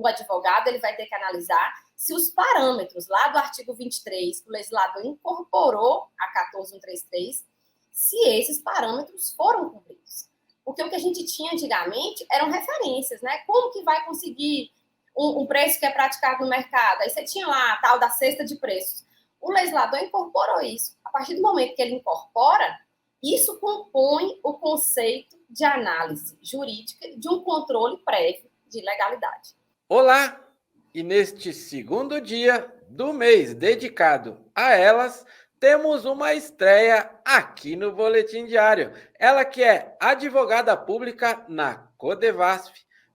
o advogado ele vai ter que analisar se os parâmetros lá do artigo 23, que o legislador incorporou a 14133, se esses parâmetros foram cumpridos. Porque o que a gente tinha antigamente eram referências, né? Como que vai conseguir um preço que é praticado no mercado? Aí você tinha lá a tal da cesta de preços. O legislador incorporou isso. A partir do momento que ele incorpora, isso compõe o conceito de análise jurídica de um controle prévio de legalidade. Olá! E neste segundo dia do mês dedicado a elas, temos uma estreia aqui no Boletim Diário. Ela que é advogada pública na Codevasf,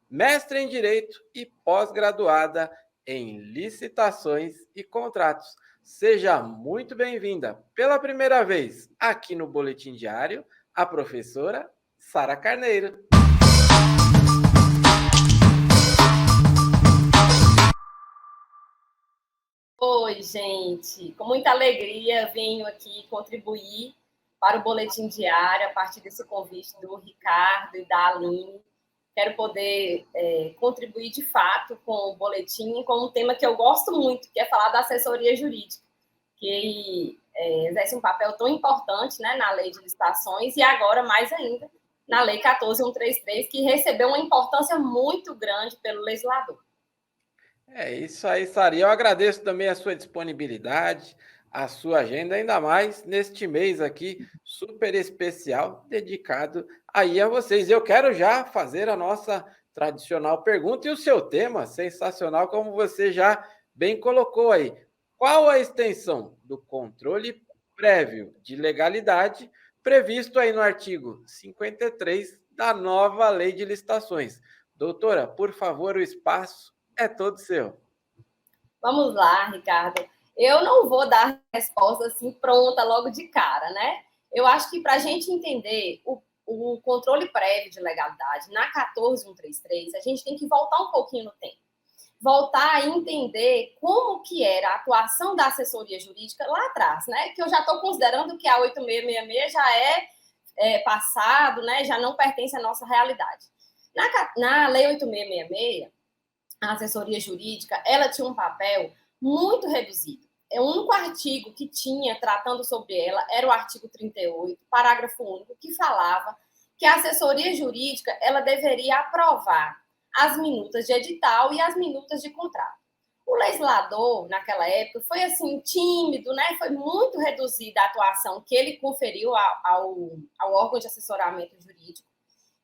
mestre em Direito e pós-graduada em Licitações e Contratos. Seja muito bem-vinda pela primeira vez aqui no Boletim Diário, a professora Sara Carneiro. Oi, gente. Com muita alegria venho aqui contribuir para o Boletim Diário a partir desse convite do Ricardo e da Aline. Quero poder contribuir de fato com o boletim, com um tema que eu gosto muito, que é falar da assessoria jurídica, que exerce um papel tão importante, né, na lei de licitações e agora mais ainda na lei 14133, que recebeu uma importância muito grande pelo legislador. É isso aí, Sara. Eu agradeço também a sua disponibilidade, a sua agenda, ainda mais neste mês aqui super especial, dedicado aí a vocês. Eu quero já fazer a nossa tradicional pergunta e o seu tema, sensacional, como você já bem colocou aí. Qual a extensão do controle prévio de legalidade previsto aí no artigo 53 da nova Lei de Licitações? Doutora, por favor, o espaço é todo seu. Vamos lá, Ricardo. Eu não vou dar resposta assim pronta logo de cara, né? Eu acho que para a gente entender o controle prévio de legalidade na 14133, a gente tem que voltar um pouquinho no tempo. Voltar a entender como que era a atuação da assessoria jurídica lá atrás, né? Que eu já estou considerando que a 8666 já é passado, né? Já não pertence à nossa realidade. Na Lei 8666, a assessoria jurídica, ela tinha um papel muito reduzido. O único artigo que tinha tratando sobre ela era o artigo 38, parágrafo único, que falava que a assessoria jurídica ela deveria aprovar as minutas de edital e as minutas de contrato. O legislador, naquela época, foi assim, tímido, né? Foi muito reduzida a atuação que ele conferiu ao órgão de assessoramento jurídico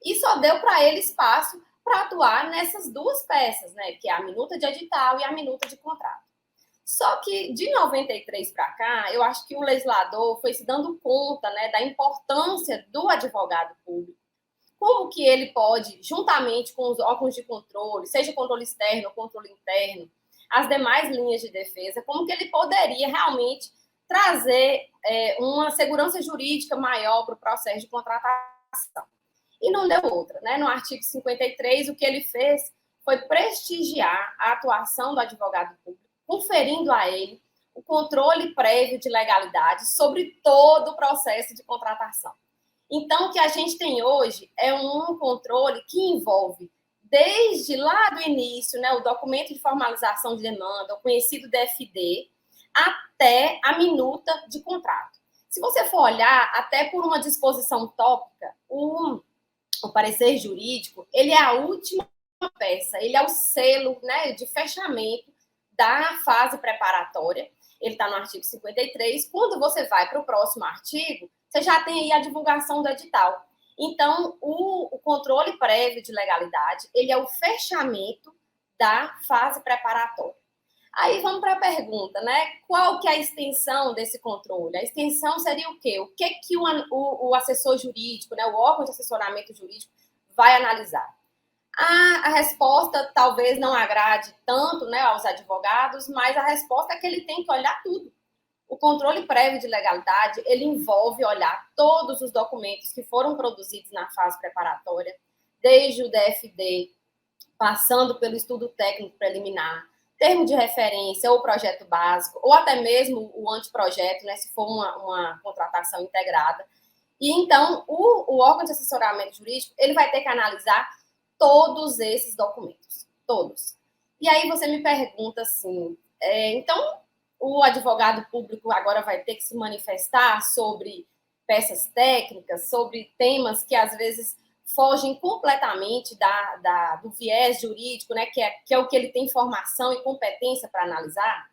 e só deu para ele espaço para atuar nessas duas peças, né? Que é a minuta de edital e a minuta de contrato. Só que de 93 para cá, eu acho que o legislador foi se dando conta, né, da importância do advogado público. Como que ele pode, juntamente com os órgãos de controle, seja controle externo ou controle interno, as demais linhas de defesa, como que ele poderia realmente trazer uma segurança jurídica maior para o processo de contratação. E não deu outra, né? No artigo 53, o que ele fez foi prestigiar a atuação do advogado público, conferindo a ele o controle prévio de legalidade sobre todo o processo de contratação. Então, o que a gente tem hoje é um controle que envolve, desde lá do início, né, o documento de formalização de demanda, o conhecido DFD, até a minuta de contrato. Se você for olhar, até por uma disposição tópica, o parecer jurídico, ele é a última peça, ele é o selo, né, de fechamento da fase preparatória. Ele está no artigo 53. Quando você vai para o próximo artigo, você já tem aí a divulgação do edital. Então, o controle prévio de legalidade, ele é o fechamento da fase preparatória. Aí vamos para a pergunta, né? Qual que é a extensão desse controle? A extensão seria o quê? O que o assessor jurídico, né, o órgão de assessoramento jurídico vai analisar? A resposta talvez não agrade tanto, né, aos advogados, mas a resposta é que ele tem que olhar tudo. O controle prévio de legalidade, ele envolve olhar todos os documentos que foram produzidos na fase preparatória, desde o DFD, passando pelo estudo técnico preliminar, termo de referência ou projeto básico, ou até mesmo o anteprojeto, né, se for uma contratação integrada. E então, o órgão de assessoramento jurídico, ele vai ter que analisar todos esses documentos, todos. E aí você me pergunta assim, então o advogado público agora vai ter que se manifestar sobre peças técnicas, sobre temas que às vezes fogem completamente do viés jurídico, né, que é o que ele tem formação e competência para analisar?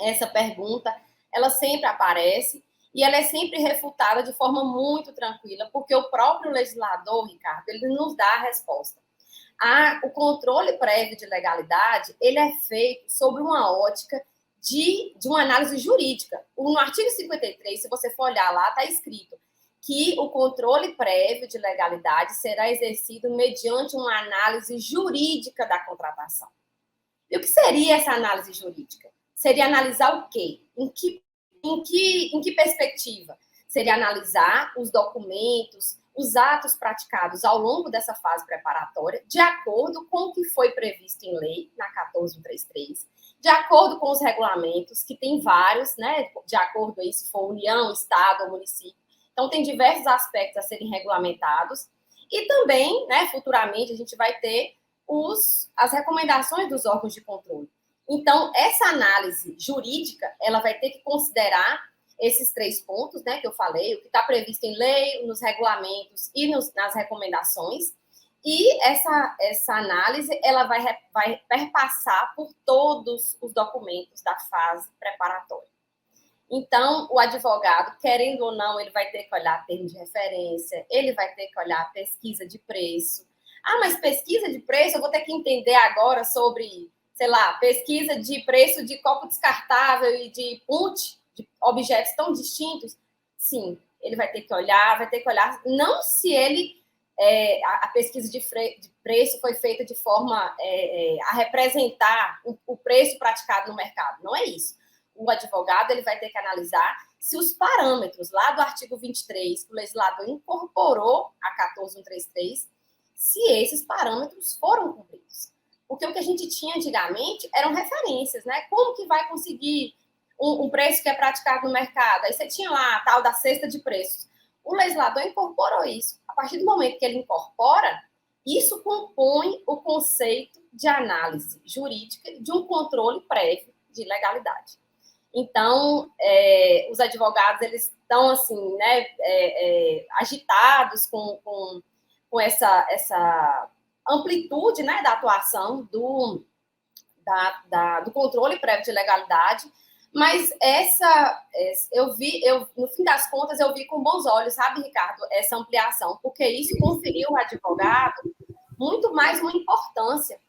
Essa pergunta, ela sempre aparece e ela é sempre refutada de forma muito tranquila, porque o próprio legislador, Ricardo, ele nos dá a resposta. O controle prévio de legalidade, ele é feito sobre uma ótica de uma análise jurídica. No artigo 53, se você for olhar lá, está escrito que o controle prévio de legalidade será exercido mediante uma análise jurídica da contratação. E o que seria essa análise jurídica? Seria analisar o quê? Em que perspectiva? Seria analisar os documentos, os atos praticados ao longo dessa fase preparatória, de acordo com o que foi previsto em lei, na 14133, de acordo com os regulamentos, que tem vários, né? De acordo aí se for União, Estado ou município. Então, tem diversos aspectos a serem regulamentados. E também, né, futuramente, a gente vai ter as recomendações dos órgãos de controle. Então, essa análise jurídica, ela vai ter que considerar esses 3 pontos, né, que eu falei, o que está previsto em lei, nos regulamentos e nas recomendações. E essa análise, ela vai perpassar por todos os documentos da fase preparatória. Então, o advogado, querendo ou não, ele vai ter que olhar termo de referência, ele vai ter que olhar pesquisa de preço. Mas pesquisa de preço, eu vou ter que entender agora sobre, sei lá, pesquisa de preço de copo descartável e de PUT, de objetos tão distintos. Sim, ele vai ter que olhar, não se ele, a pesquisa de preço foi feita de forma a representar o preço praticado no mercado. Não é isso. O advogado ele vai ter que analisar se os parâmetros lá do artigo 23, que o legislador incorporou a 14133, se esses parâmetros foram cumpridos. Porque o que a gente tinha antigamente eram referências, né? Como que vai conseguir um preço que é praticado no mercado? Aí você tinha lá a tal da cesta de preços. O legislador incorporou isso. A partir do momento que ele incorpora, isso compõe o conceito de análise jurídica de um controle prévio de legalidade. Então, os advogados, eles estão, assim, né, agitados com essa amplitude, né, da atuação do controle prévio de legalidade, mas no fim das contas, eu vi com bons olhos, sabe, Ricardo, essa ampliação, porque isso conferiu ao advogado muito mais uma importância.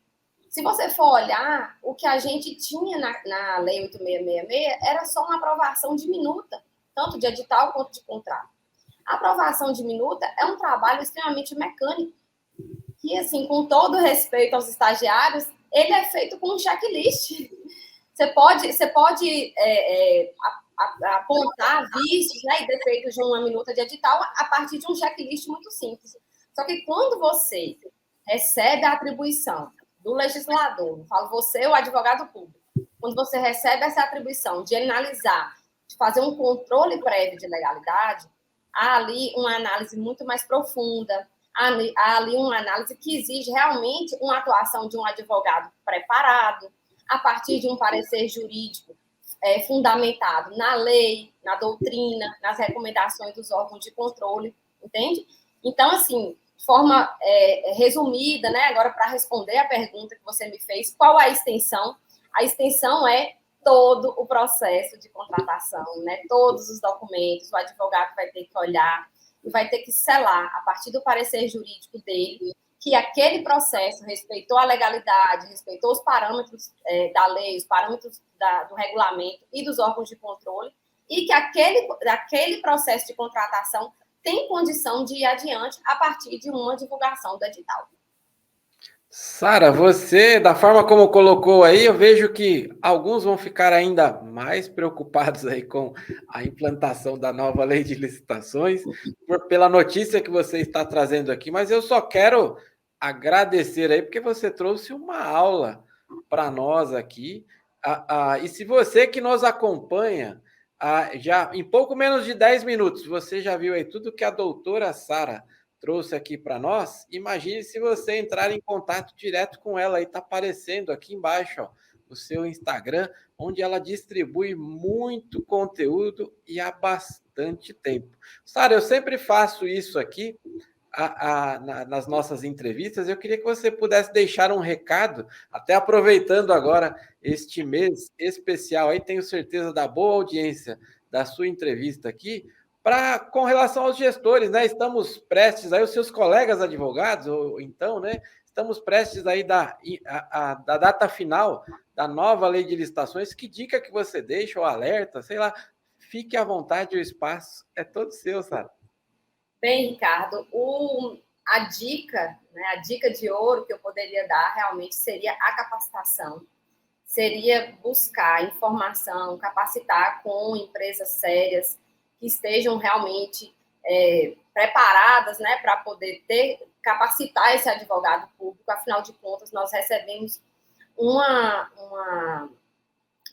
Se você for olhar, o que a gente tinha na Lei 8666 era só uma aprovação diminuta, tanto de edital quanto de contrato. A aprovação diminuta é um trabalho extremamente mecânico, que, assim, com todo respeito aos estagiários, ele é feito com um checklist. Você pode apontar vícios, né, e defeitos de uma minuta de edital a partir de um checklist muito simples. Só que quando você recebe a atribuição do legislador, falo você, o advogado público, quando você recebe essa atribuição de analisar, de fazer um controle prévio de legalidade, há ali uma análise muito mais profunda, há ali uma análise que exige realmente uma atuação de um advogado preparado, a partir de um parecer jurídico fundamentado na lei, na doutrina, nas recomendações dos órgãos de controle, entende? Então, assim, de forma resumida, né, agora para responder a pergunta que você me fez, qual a extensão? A extensão é todo o processo de contratação, né, todos os documentos, o advogado vai ter que olhar e vai ter que selar, a partir do parecer jurídico dele, que aquele processo respeitou a legalidade, respeitou os parâmetros da lei, os parâmetros do regulamento e dos órgãos de controle, e que aquele processo de contratação tem condição de ir adiante a partir de uma divulgação do edital. Sara, você, da forma como colocou aí, eu vejo que alguns vão ficar ainda mais preocupados aí com a implantação da nova lei de licitações, pela notícia que você está trazendo aqui, mas eu só quero agradecer aí, porque você trouxe uma aula para nós aqui, e se você que nos acompanha, já em pouco menos de 10 minutos, você já viu aí tudo que a doutora Sara trouxe aqui para nós, imagine se você entrar em contato direto com ela, aí está aparecendo aqui embaixo, ó, o seu Instagram, onde ela distribui muito conteúdo e há bastante tempo. Sara, eu sempre faço isso aqui nas nossas entrevistas. Eu queria que você pudesse deixar um recado, até aproveitando agora este mês especial, aí tenho certeza da boa audiência da sua entrevista aqui, com relação aos gestores, né? Estamos prestes aí, os seus colegas advogados, ou então, né? Estamos prestes aí da data final da nova lei de licitações. Que dica que você deixa, ou alerta, sei lá, fique à vontade, o espaço é todo seu, Sara. Bem, Ricardo, a dica, né, a dica de ouro que eu poderia dar realmente seria a capacitação, seria buscar informação, capacitar com empresas sérias que estejam realmente preparadas, né, para poder capacitar esse advogado público. Afinal de contas, nós recebemos uma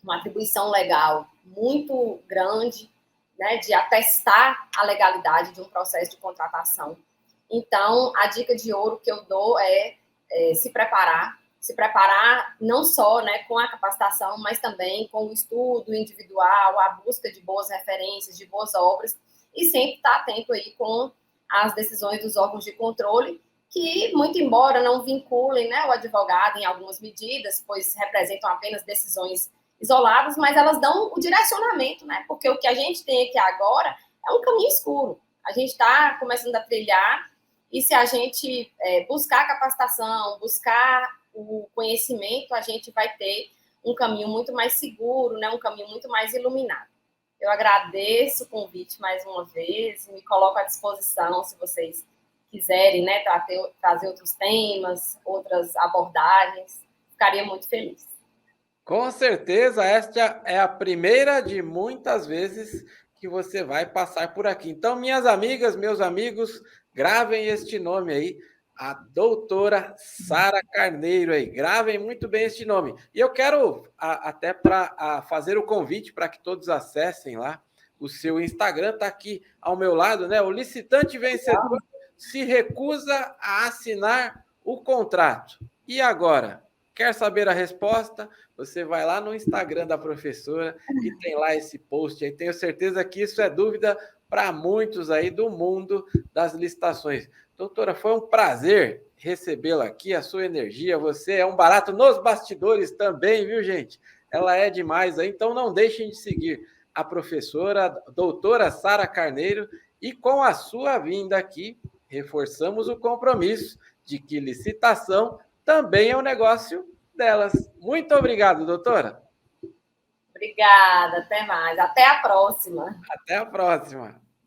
atribuição legal muito grande, né, de atestar a legalidade de um processo de contratação. Então, a dica de ouro que eu dou é se preparar não só, né, com a capacitação, mas também com o estudo individual, a busca de boas referências, de boas obras, e sempre estar atento aí com as decisões dos órgãos de controle, que, muito embora não vinculem, né, o advogado em algumas medidas, pois representam apenas decisões isoladas, mas elas dão o direcionamento, né? Porque o que a gente tem aqui agora é um caminho escuro. A gente está começando a trilhar, e se a gente buscar capacitação, buscar o conhecimento, a gente vai ter um caminho muito mais seguro, né? Um caminho muito mais iluminado. Eu agradeço o convite mais uma vez, me coloco à disposição se vocês quiserem, né, trazer outros temas, outras abordagens, ficaria muito feliz. Com certeza, esta é a primeira de muitas vezes que você vai passar por aqui. Então, minhas amigas, meus amigos, gravem este nome aí, a doutora Sara Carneiro aí. Gravem muito bem este nome. E eu quero, até para fazer o convite para que todos acessem lá, o seu Instagram está aqui ao meu lado, né? O licitante vencedor se recusa a assinar o contrato. E agora? Quer saber a resposta? Você vai lá no Instagram da professora e tem lá esse post aí. Tenho certeza que isso é dúvida para muitos aí do mundo das licitações. Doutora, foi um prazer recebê-la aqui, a sua energia. Você é um barato nos bastidores também, viu, gente? Ela é demais aí, então não deixem de seguir a professora, a doutora Sara Carneiro, e com a sua vinda aqui, reforçamos o compromisso de que licitação também é um negócio delas. Muito obrigado, doutora. Obrigada, até mais. Até a próxima. Até a próxima.